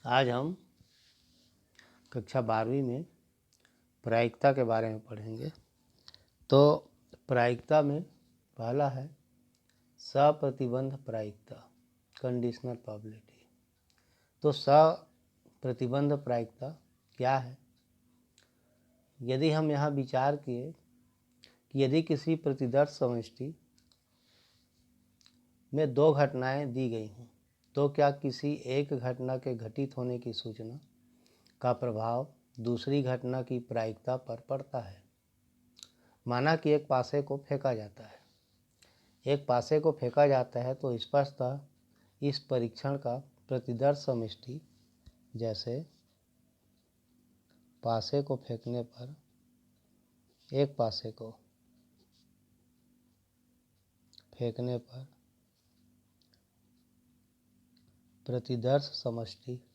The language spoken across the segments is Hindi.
आज हम कक्षा 12वीं में प्रायिकता के बारे में पढ़ेंगे। तो प्रायिकता में पहला है सप्रतिबंध प्रायिकता, कंडीशनल प्रोबेबिलिटी। तो सप्रतिबंध प्रायिकता क्या है? यदि हम यहाँ विचार किए कि यदि किसी प्रतिदर्श समष्टि में दो घटनाएं दी गई हों तो क्या किसी एक घटना के घटित होने की सूचना का प्रभाव दूसरी घटना की प्रायिकता पर पड़ता है। माना कि एक पासे को फेंका जाता है, तो स्पष्टतः इस परीक्षण का प्रतिदर्श समष्टि, जैसे पासे को फेंकने पर एक पासे को फेंकने पर प्रतिदर्श समष्टि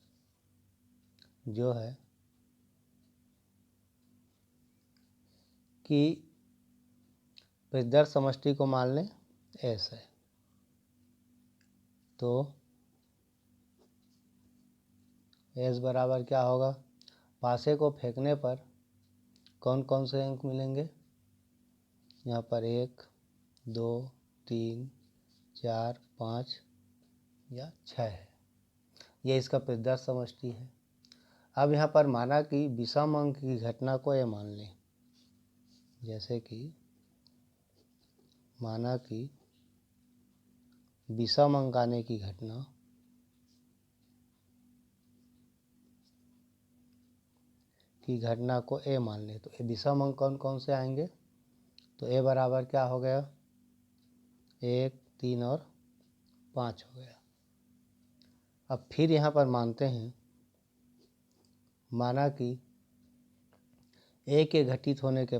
जो है कि प्रतिदर्श समष्टि को मान लें S है, तो S बराबर क्या होगा? पासे को फेंकने पर कौन कौन से अंक मिलेंगे? यहाँ पर 1, 2, 3, 4, 5 या 6 है। यह इसका प्रतिदर्श समष्टि है। अब यहाँ पर माना कि विषम अंक की घटना को ये मान लें, जैसे कि माना कि विषम अंक आने की घटना को ए मान लें। तो ए विषम अंक कौन कौन से आएंगे? तो ए बराबर क्या हो गया? 1, 3 और 5 हो गया। अब फिर यहाँ पर मानते हैं, माना कि ए के घटित होने के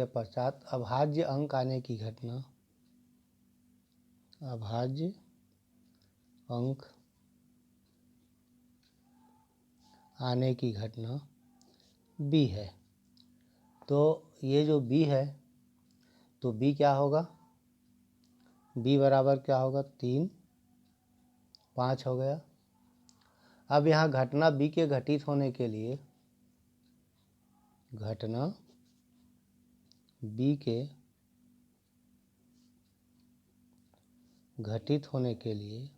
पश्चात अभाज्य अंक आने की घटना, अभाज्य अंक आने की घटना बी है। तो ये जो बी है, तो बी क्या होगा? बी बराबर क्या होगा? 3, 5 हो गया। अब यहाँ घटना बी के घटित होने के लिए, घटना बी के घटित होने के लिए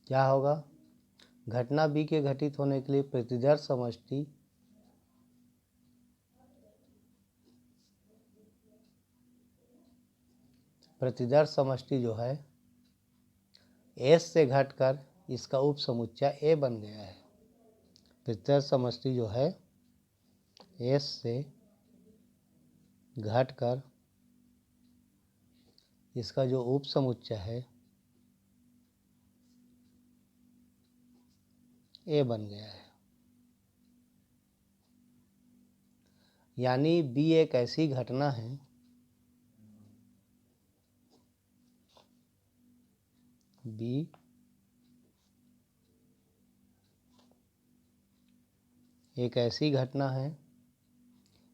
क्या होगा? घटना बी के घटित होने के लिए प्रतिदर्श समष्टि जो है S से घटकर इसका उप समुच्चय A बन गया है। प्रतिदर्श समष्टि जो है S से घटकर इसका जो उप समुच्चय है A बन गया है। यानी B एक ऐसी घटना है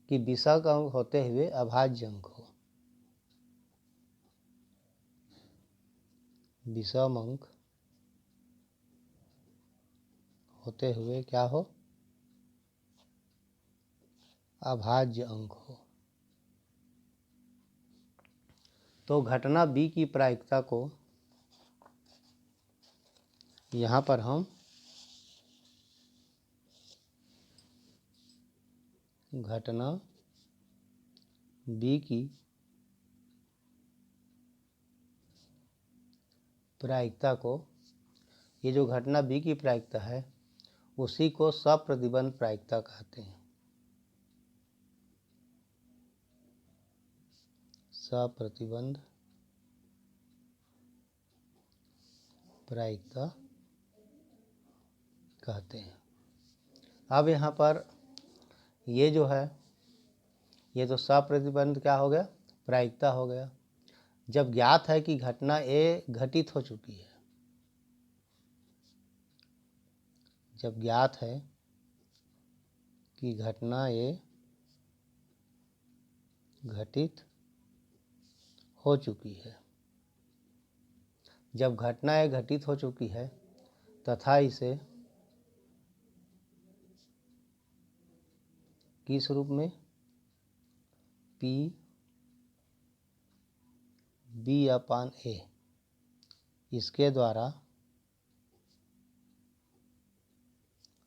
कि विषम अंक होते हुए अभाज्य अंक हो। विषम अंक होते हुए क्या हो? अभाज्य अंक हो। तो घटना बी की प्रायिकता को यहाँ पर हम घटना बी की प्रायिकता को, ये जो घटना बी की प्रायिकता है उसी को सप्रतिबंध प्रायिकता कहते हैं। सप्रतिबंध प्रायिकता कहते हैं। अब यहाँ पर ये जो है, ये तो सप्रतिबंध क्या हो गया? प्रायिकता हो गया। जब ज्ञात है कि घटना ए घटित हो चुकी है, जब ज्ञात है कि घटना ए घटित हो चुकी है। जब घटना ए घटित हो चुकी है तथा इसे किस रूप में, पी बी अपान ए, इसके द्वारा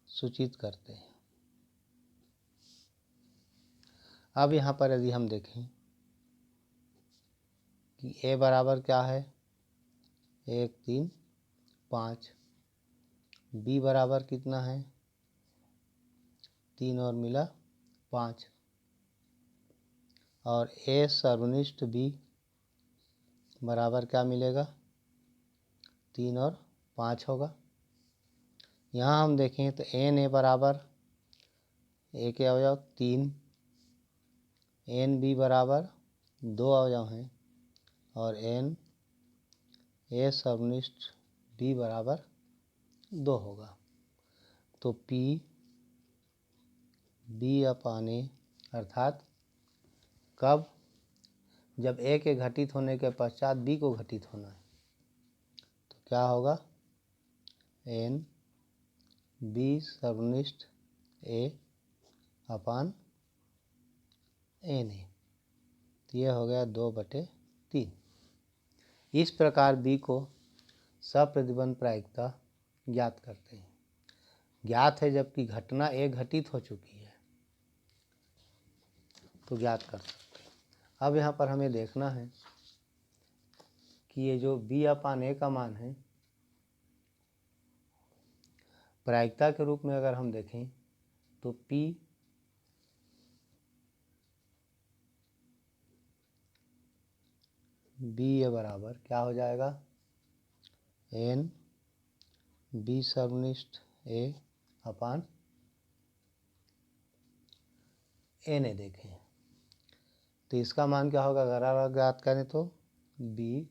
सूचित करते हैं। अब यहाँ पर यदि हम देखें कि ए बराबर क्या है, 1 3 5, बी बराबर कितना है, 3 और मिला 5, और ए सर्वनिष्ठ बी बराबर क्या मिलेगा, 3 और 5 होगा। यहाँ हम देखें तो एन ए बराबर ए के अवयव 3, एन बी बराबर 2 अवयव हैं, और एन ए सर्वनिष्ठ बी बराबर 2 होगा। तो पी बी अपान ए अर्थात कब, जब ए के घटित होने के पश्चात बी को घटित होना है, तो क्या होगा, एन बी सर्वनिष्ठ ए अपान एन ए, तो यह हो गया 2/3। इस प्रकार बी को सप्रतिबंध प्रायिकता ज्ञात करते हैं। ज्ञात है जबकि घटना ए घटित हो चुकी है तो ज्ञात कर सकते हैं। अब यहाँ पर हमें देखना है कि ये जो बी अपान ए का मान है, प्रायिकता के रूप में अगर हम देखें तो पी बी ए बराबर क्या हो जाएगा, एन बी सर्वनिष्ठ ए अपान एन ए देखें तो इसका मान क्या होगा, अगर ज्ञात करें तो बी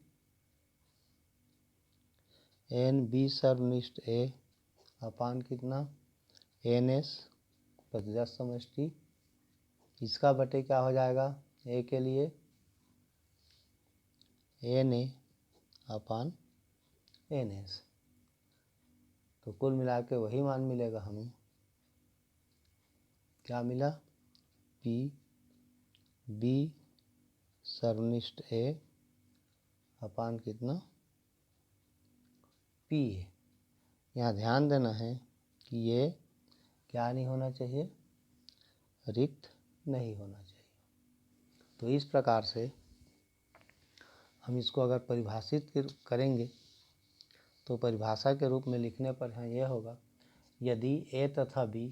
एन बी सर्वनिष्ठ ए अपान कितना, एन एस प्रतिदर्श समष्टि, इसका बटे क्या हो जाएगा, ए के लिए N A upon N S. तो कुल मिला के वही मान मिलेगा हमें, क्या मिला, पी बी सर्वनिष्ठ ए अपान कितना, पी ए। यहाँ ध्यान देना है कि ये क्या नहीं होना चाहिए, रिक्त नहीं होना चाहिए। तो इस प्रकार से हम इसको अगर परिभाषित करेंगे तो परिभाषा के रूप में लिखने पर यहाँ यह होगा, यदि ए तथा बी,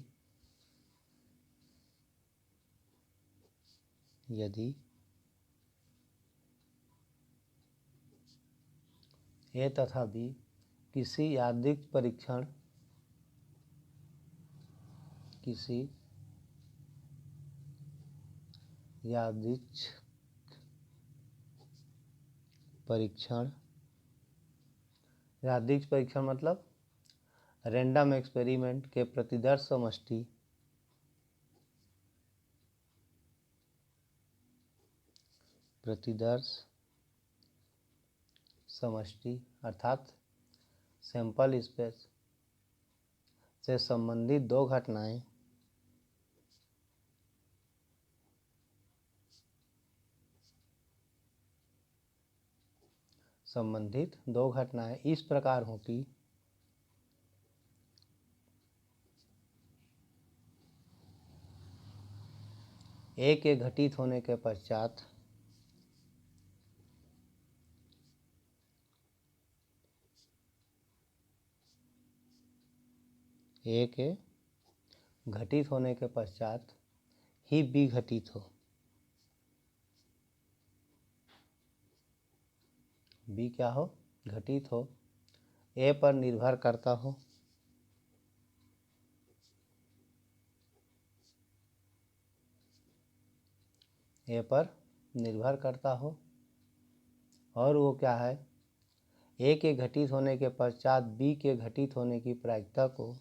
यदि ए तथा बी किसी यादृच्छिक परीक्षण, किसी यादृच्छिक परीक्षण, यादृच्छिक परीक्षण मतलब रैंडम एक्सपेरिमेंट के प्रतिदर्श समष्टि अर्थात सैंपल स्पेस से संबंधित दो घटनाएं इस प्रकार हो कि ए के घटित होने के पश्चात ए के घटित होने के पश्चात ही बी घटित हो, बी क्या हो, घटित हो, ए पर निर्भर करता हो, ए पर निर्भर करता हो, और वो क्या है, ए के घटित होने के पश्चात बी के घटित होने की प्रायिकता को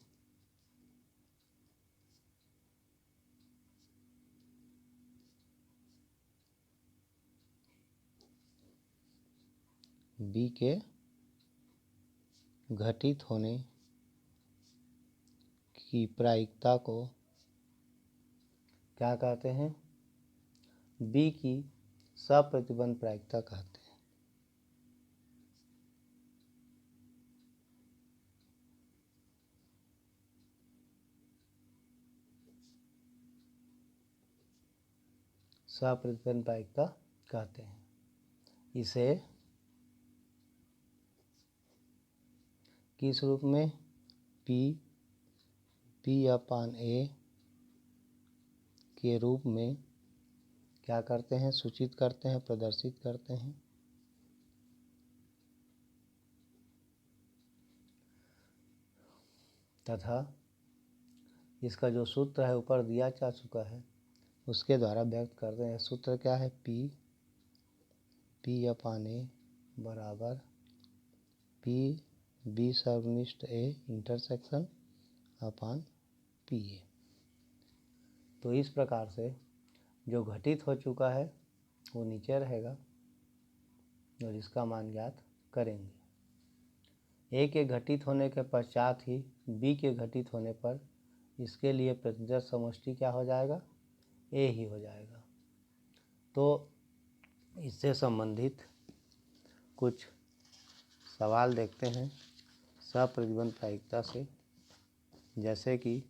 बी के घटित होने की प्रायिकता को क्या कहते हैं? बी की सप्रतिबंध प्रायिकता कहते हैं। सप्रतिबंध प्रायिकता कहते हैं। इसे किस रूप में? P/A के रूप में क्या करते हैं? सूचित करते हैं, प्रदर्शित करते हैं। तथा इसका जो सूत्र है ऊपर दिया जा चुका है उसके द्वारा व्यक्त करते हैं। सूत्र क्या है? P/A बराबर P/B सर्वनिष्ठ A intersection upon PA। तो इस प्रकार से जो घटित हो चुका है वो नीचे रहेगा और इसका मान ज्ञात करेंगे। ए के घटित होने के पश्चात ही बी के घटित होने पर इसके लिए प्रतिदर्श समष्टि क्या हो जाएगा? ए ही हो जाएगा। तो इससे संबंधित कुछ सवाल देखते हैं सप्रतिबंध प्रायिकता से, जैसे कि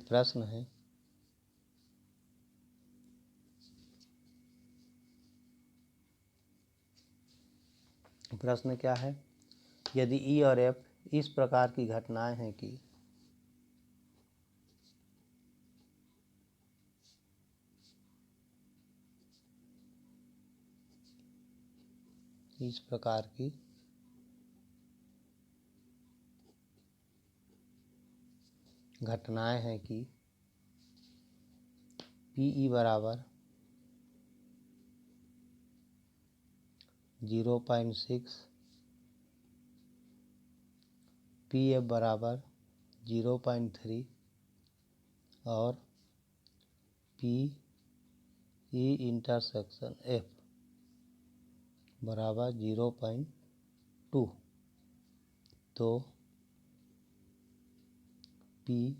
प्रश्न है, प्रश्न क्या है? यदि ई और एफ इस प्रकार की घटनाएं हैं कि इस प्रकार की घटनाएं हैं कि PE बराबर 0.6, PF बराबर 0.3 और PE इंटरसेक्शन F बराबर 0.2, तो PE/F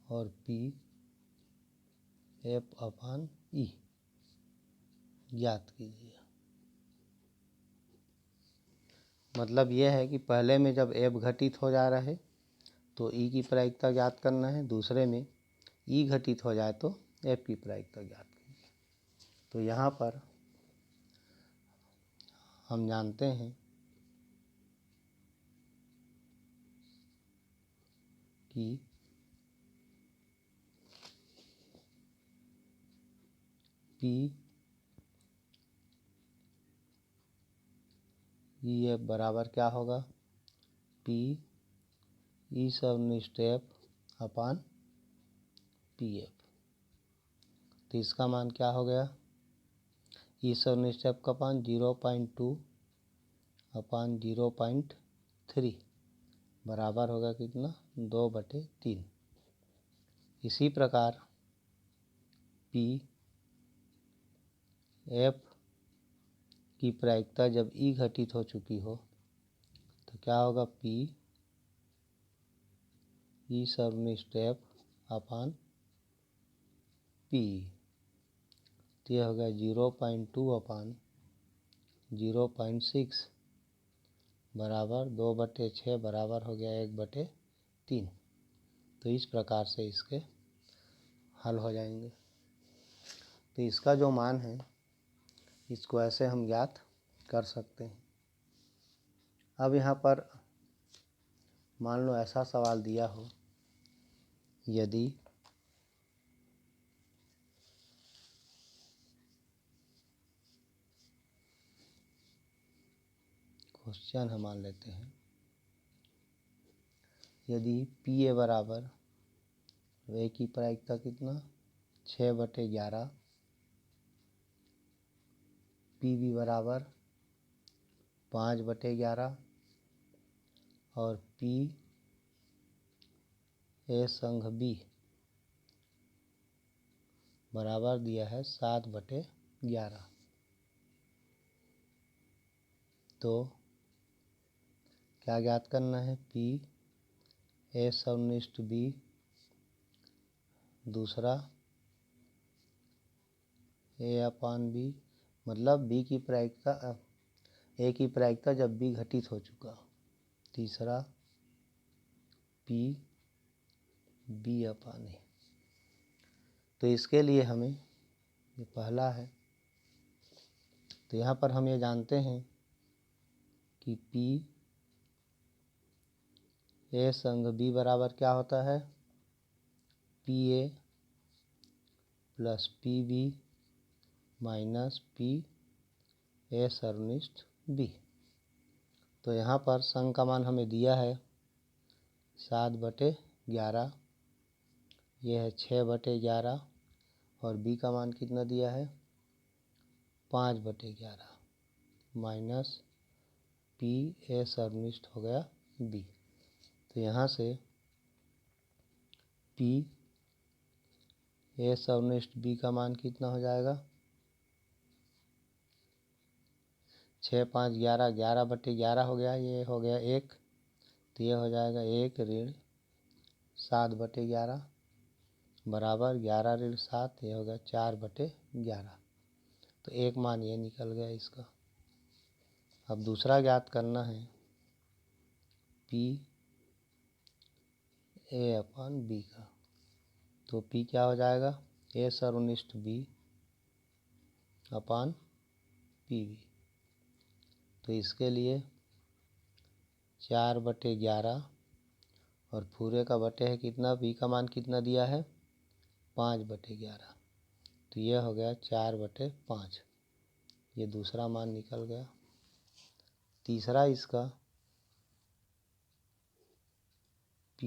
और PF/E ज्ञात कीजिए। मतलब यह है कि पहले में जब F घटित हो जा रहा है तो E की प्रायिकता ज्ञात करना है, दूसरे में E घटित हो जाए तो F की प्रायिकता ज्ञात करना है। तो यहाँ पर हम जानते हैं कि PEF बराबर क्या होगा? PE सर्वनिष्ठ F अपान PF। तो इसका मान क्या हो गया? E सर्वनिष्ठ F का मान 0.2 अपान 0.3 बराबर होगा कितना? 2/3। इसी प्रकार PF की प्रायिकता जब E घटित हो चुकी हो तो क्या होगा? PE सर्वनिष्ठ F अपान PE। तो यह हो गया 0.2 अपान 0.6 बराबर 2/6 बराबर हो गया 1/3। तो इस प्रकार से इसके हल हो जाएंगे। तो इसका जो मान है इसको ऐसे हम ज्ञात कर सकते हैं। अब यहाँ पर मान लो ऐसा सवाल दिया हो, यदि क्वेश्चन हम मान लेते हैं, यदि PA बराबर A की प्रायिकता कितना? 6/11, PB बराबर 5/11 और P A संघ B बराबर दिया है 7/11। तो क्या ज्ञात करना है? P A सवनिष्ठ B, दूसरा A/B, मतलब B की प्रायिकता A की प्रायिकता जब B घटित हो चुका। तीसरा P B/A। तो इसके लिए हमें, ये पहला है, तो यहाँ पर हम ये जानते हैं कि P A संघ B बराबर क्या होता है? PA plus PB minus PA सवनिष्ठ B। तो यहाँ पर संघ का मान हमें दिया है 7/11, यह है 6/11 और B का मान कितना दिया है? 5/11 माइनस PA सवनिष्ठ हो गया B। तो यहाँ से P A सवनिष्ठ B का मान कितना हो जाएगा? 6, 5, 11, 11/11 हो गया, ये हो गया 1, तो ये हो जाएगा 1 ऋण 7/11 बराबर 11 ऋण 7, ये हो गया 4/11। तो एक मान ये निकल गया इसका। अब दूसरा ज्ञात करना है P A/B का। तो P क्या हो जाएगा? A सवनिष्ठ B upon PB। तो इसके लिए 4/11 और पूरे का बटे है कितना? B का मान कितना दिया है? 5/11, तो यह हो गया 4/5। ये दूसरा मान निकल गया। तीसरा इसका P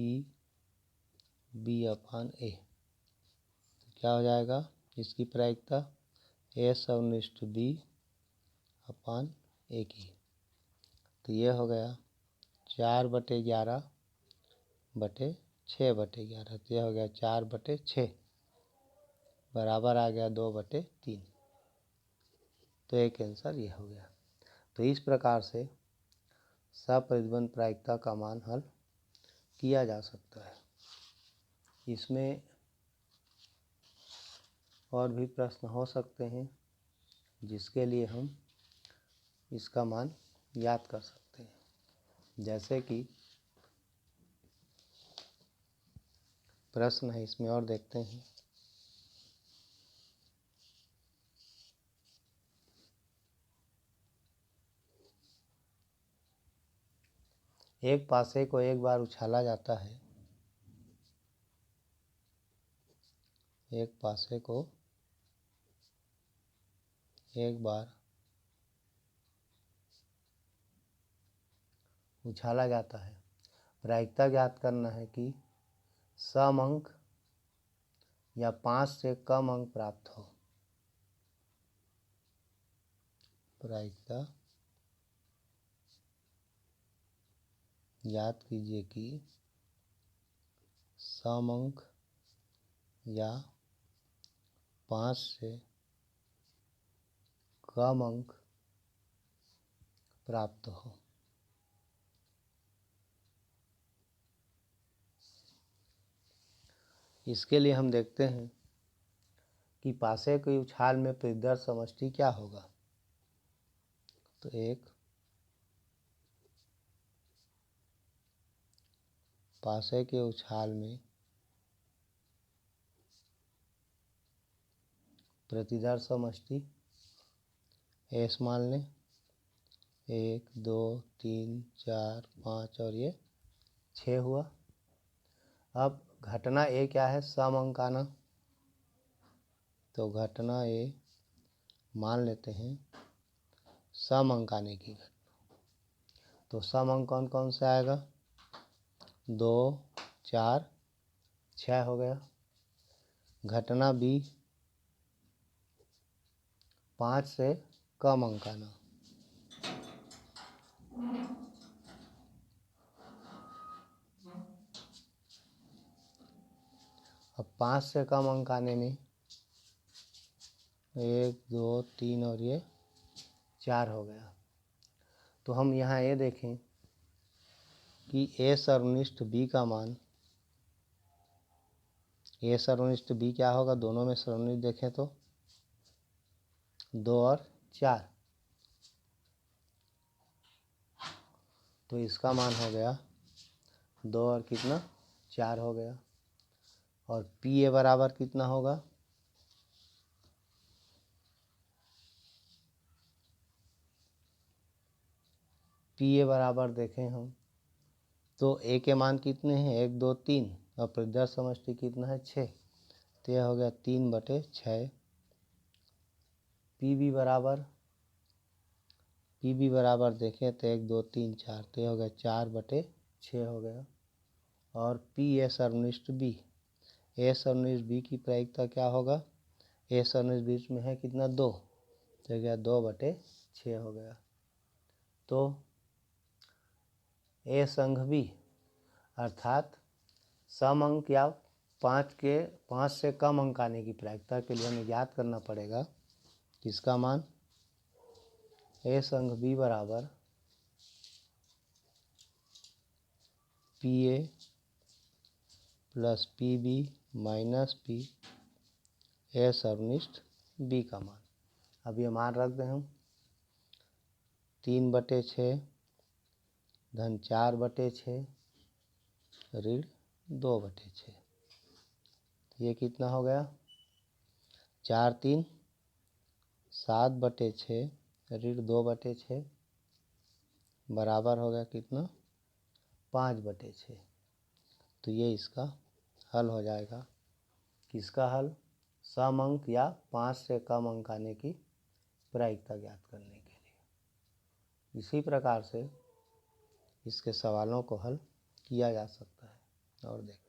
B/A, तो क्या हो जाएगा? इसकी प्रायिकता A सवनिष्ठ B अपान A की। तो यह हो गया 4/11 बटे 6/11, तो यह हो गया 4/6 बराबर आ गया 2/3। तो एक आंसर यह हो गया। तो इस प्रकार से सप्रतिबंध प्रायिकता का मान हल किया जा सकता है। इसमें और भी प्रश्न हो सकते हैं जिसके लिए हम इसका मान याद कर सकते हैं। जैसे कि प्रश्न है इसमें, और देखते हैं। एक पासे को एक बार उछाला जाता है, एक पासे को एक बार उछाला जाता है। प्रायिकता ज्ञात करना है कि सम अंक या 5 से कम अंक प्राप्त हो। प्रायिकता याद कीजिए कि सम अंक या 5 से कम अंक प्राप्त हो। इसके लिए हम देखते हैं कि पासे की उछाल में प्रतिदर्श समष्टि क्या होगा। तो एक पासे के उछाल में प्रतिदर्श समष्टि एस मान लें, 1, 2, 3, 4, 5 और ये 6 हुआ। अब घटना ए क्या है? सम अंक आना। तो घटना ए मान लेते हैं सम अंक आने की घटना। तो सम अंक कौन कौन से आएगा? 2, 4, 6 हो गया। घटना बी 5 से कम अंक आना। अब 5 से कम अंक आने में 1 2 3 और ये 4 हो गया। तो हम यहाँ ये देखें कि ए सर्वनिष्ठ बी का मान, ए सर्वनिष्ठ बी क्या होगा, दोनों में सर्वनिष्ठ देखें तो 2 और 4, तो इसका मान हो गया 2 और कितना 4 हो गया। और पी ए बराबर कितना होगा, पी ए बराबर देखें हम तो ए के मान कितने हैं 1 2 3 और प्रदर्श समष्टि कितना है 6, तो यह हो गया 3/6। पी बी बराबर देखें तो 1 2 3 4, तो यह हो गया 4/6 हो गया। और पी ए सर्वनिष्ठ बी, ए सर्वनिष्ठ बी की प्रायिकता क्या होगा, ए सर्वनिष्ठ बीच में है कितना 2, तो गया 2/6 हो गया। तो ए संघ बी अर्थात सम अंक या 5 से कम अंक आने की प्रायिकता के लिए हमें याद करना पड़ेगा किसका मान, ए संघ बी बराबर P A plus P B minus P A सर्वनिष्ठ बी का मान। अब ये मान रख दें हम 3/6 धन 4/6 ऋण 2/6, ये कितना हो गया 4 3 7/6 ऋण 2/6 बराबर हो गया कितना 5/6। तो ये इसका हल हो जाएगा। किसका हल, सम अंक या 5 से कम अंक आने की प्रायिकता ज्ञात करने के लिए। इसी प्रकार से इसके सवालों को हल किया जा सकता है। और देखें